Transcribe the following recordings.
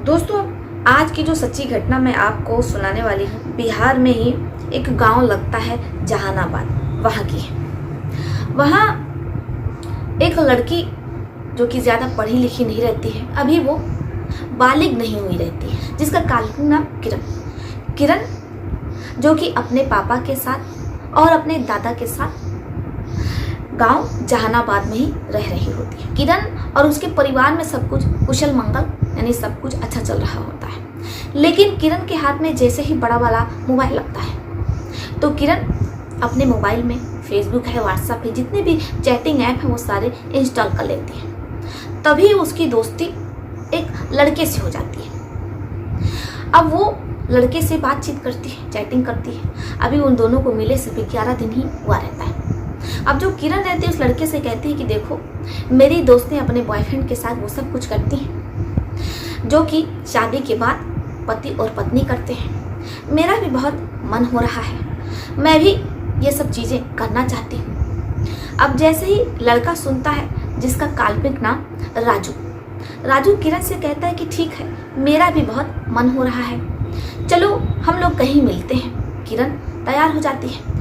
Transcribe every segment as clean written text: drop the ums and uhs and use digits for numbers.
दोस्तों, आज की जो सच्ची घटना मैं आपको सुनाने वाली हूँ, बिहार में ही एक गांव लगता है जहानाबाद, वहाँ की है। वहाँ एक लड़की जो कि ज़्यादा पढ़ी लिखी नहीं रहती है, अभी वो बालिग नहीं हुई रहती है, जिसका काल्पनिक नाम किरण जो कि अपने पापा के साथ और अपने दादा के साथ गांव जहानाबाद में ही रह रही होती है। किरण और उसके परिवार में सब कुछ कुशल मंगल, यानी सब कुछ अच्छा चल रहा होता है। लेकिन किरण के हाथ में जैसे ही बड़ा वाला मोबाइल लगता है तो किरण अपने मोबाइल में फेसबुक है, व्हाट्सएप है, जितने भी चैटिंग ऐप हैं वो सारे इंस्टॉल कर लेती है। तभी उसकी दोस्ती एक लड़के से हो जाती है। अब वो लड़के से बातचीत करती है, चैटिंग करती है। अभी उन दोनों को मिले सिर्फ 11 दिन ही हुआ रहता है। अब जो किरण रहती है उस लड़के से कहती है कि देखो, मेरी दोस्तें अपने बॉयफ्रेंड के साथ वो सब कुछ करती हैं जो कि शादी के बाद पति और पत्नी करते हैं। मेरा भी बहुत मन हो रहा है, मैं भी ये सब चीज़ें करना चाहती हूँ। अब जैसे ही लड़का सुनता है, जिसका काल्पनिक नाम राजू किरण से कहता है कि ठीक है, मेरा भी बहुत मन हो रहा है, चलो हम लोग कहीं मिलते हैं। किरण तैयार हो जाती है।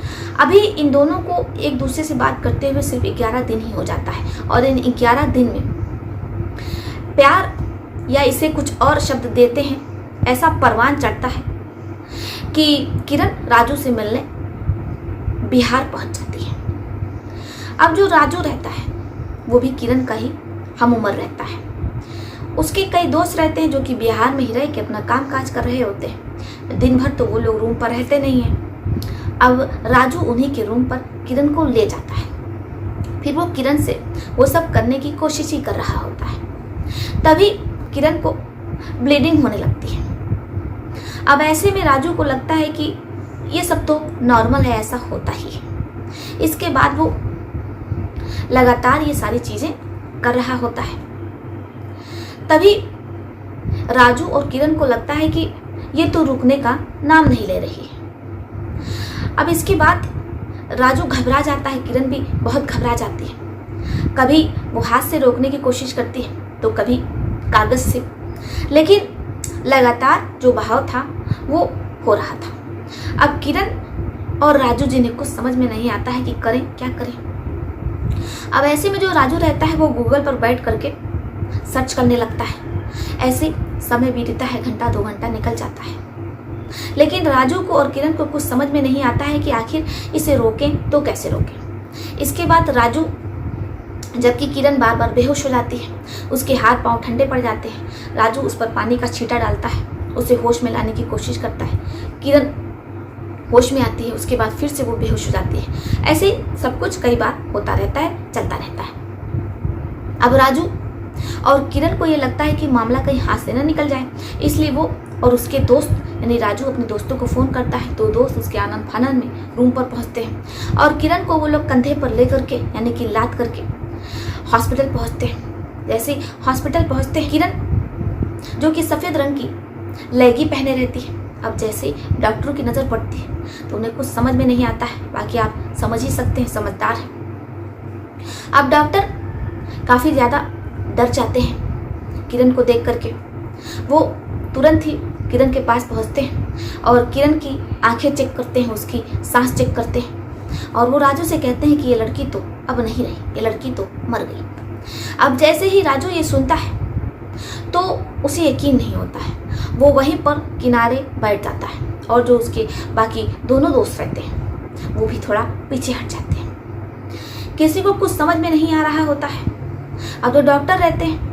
अभी इन दोनों को एक दूसरे से बात करते हुए सिर्फ 11 दिन ही हो जाता है और इन 11 दिन में प्यार, या इसे कुछ और शब्द देते हैं, ऐसा परवान चढ़ता है कि किरण राजू से मिलने बिहार पहुंच जाती है। अब जो राजू रहता है वो भी किरण का ही हम उम्र रहता है। उसके कई दोस्त रहते हैं जो कि बिहार में ही रह के अपना काम काज कर रहे होते हैं। दिन भर तो वो लोग रूम पर रहते नहीं हैं। अब राजू उन्हीं के रूम पर किरण को ले जाता है। फिर वो किरण से वो सब करने की कोशिश ही कर रहा होता है। तभी किरण को ब्लीडिंग होने लगती है। अब ऐसे में राजू को लगता है कि ये सब तो नॉर्मल है, ऐसा होता ही है। इसके बाद वो लगातार ये सारी चीज़ें कर रहा होता है। तभी राजू और किरण को लगता है कि ये तो रुकने का नाम नहीं ले रही है। अब इसके बाद राजू घबरा जाता है, किरण भी बहुत घबरा जाती है। कभी वो हाथ से रोकने की कोशिश करती है तो कभी कागज से, लेकिन लगातार जो बहाव था वो हो रहा था। अब किरण और राजू जी ने कुछ समझ में नहीं आता है कि करें क्या करें। अब ऐसे में जो राजू रहता है वो गूगल पर बैठ करके सर्च करने लगता है। ऐसे समय बीतता है, घंटा 2 घंटा निकल जाता है, लेकिन राजू को और किरण को कुछ समझ में नहीं आता है कि आखिर इसे रोकें तो कैसे रोकें। इसके बाद राजू, जबकि किरण बार बार बेहोश हो जाती है, उसके हाथ पांव ठंडे पड़ जाते हैं, राजू उस पर पानी का छींटा डालता है, उसे होश में लाने की कोशिश करता है। किरण होश में आती है, उसके बाद फिर से वो बेहोश हो जाती है। ऐसे सब कुछ कई बार होता रहता है, चलता रहता है। अब राजू और किरण को ये लगता है कि मामला कहीं हाथ से न निकल जाए, इसलिए वो और उसके दोस्त यानी राजू अपने दोस्तों को फ़ोन करता है। तो दोस्त उसके आनंद फानंद में रूम पर पहुंचते हैं और किरण को वो लोग कंधे पर ले करके, यानी कि लाद करके हॉस्पिटल पहुंचते हैं। जैसे हॉस्पिटल पहुंचते हैं, किरण जो कि सफ़ेद रंग की लेगी पहने रहती है। अब जैसे डॉक्टरों की नज़र पड़ती है तो उन्हें कुछ समझ में नहीं आता है, बाकी आप समझ ही सकते हैं, समझदार है। अब डॉक्टर काफ़ी ज़्यादा डर जाते हैं किरण को देख करके। वो तुरंत ही किरण के पास पहुंचते हैं और किरण की आंखें चेक करते हैं, उसकी सांस चेक करते हैं और वो राजू से कहते हैं कि ये लड़की तो अब नहीं रही, ये लड़की तो मर गई। अब जैसे ही राजू ये सुनता है तो उसे यकीन नहीं होता है। वो वहीं पर किनारे बैठ जाता है और जो उसके बाकी दोनों दोस्त रहते हैं वो भी थोड़ा पीछे हट जाते हैं। किसी को कुछ समझ में नहीं आ रहा होता है। अब जो डॉक्टर रहते हैं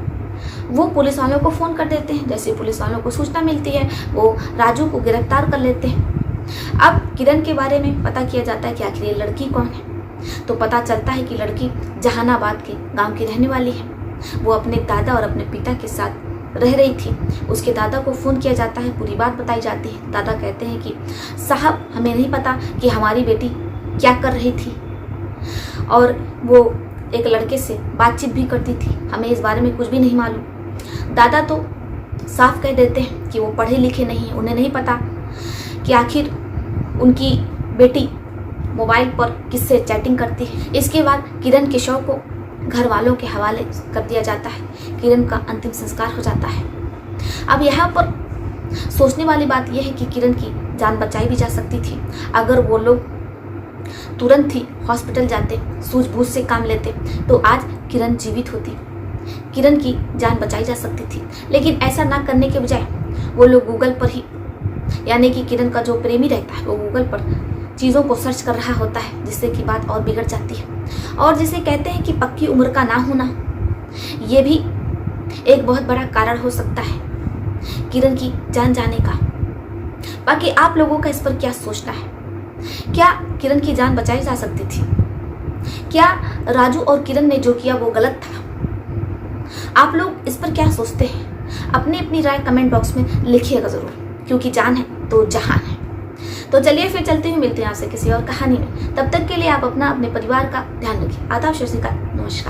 वो पुलिस वालों को फ़ोन कर देते हैं। जैसे पुलिस वालों को सूचना मिलती है वो राजू को गिरफ्तार कर लेते हैं। अब किरण के बारे में पता किया जाता है कि आखिर ये लड़की कौन है। तो पता चलता है कि लड़की जहानाबाद के गांव की रहने वाली है। वो अपने दादा और अपने पिता के साथ रह रही थी। उसके दादा को फ़ोन किया जाता है, पूरी बात बताई जाती है। दादा कहते हैं कि साहब, हमें नहीं पता कि हमारी बेटी क्या कर रही थी और वो एक लड़के से बातचीत भी करती थी, हमें इस बारे में कुछ भी नहीं मालूम। दादा तो साफ कह देते हैं कि वो पढ़े लिखे नहीं हैं, उन्हें नहीं पता कि आखिर उनकी बेटी मोबाइल पर किससे चैटिंग करती है। इसके बाद किरण के शव को घर वालों के हवाले कर दिया जाता है। किरण का अंतिम संस्कार हो जाता है। अब यहाँ पर सोचने वाली बात यह है कि किरण की जान बचाई भी जा सकती थी अगर वो लोग तुरंत ही हॉस्पिटल जाते, सूझबूझ से काम लेते, तो आज किरण जीवित होती, किरण की जान बचाई जा सकती थी। लेकिन ऐसा ना करने के बजाय वो लोग गूगल पर ही, यानी कि किरण का जो प्रेमी रहता है वो गूगल पर चीज़ों को सर्च कर रहा होता है, जिससे कि बात और बिगड़ जाती है। और जिसे कहते हैं कि पक्की उम्र का ना होना, ये भी एक बहुत बड़ा कारण हो सकता है किरण की जान जाने का। बाकी आप लोगों का इस पर क्या सोचना है? क्या किरण की जान बचाई जा सकती थी? क्या राजू और किरण ने जो किया वो गलत था? आप लोग इस पर क्या सोचते हैं? अपनी अपनी राय कमेंट बॉक्स में लिखिएगा ज़रूर, क्योंकि जान है तो जहान है। तो चलिए फिर चलते हुए मिलते हैं आपसे किसी और कहानी में। तब तक के लिए आप अपना, अपने परिवार का ध्यान रखिए। आदाब, नमस्कार।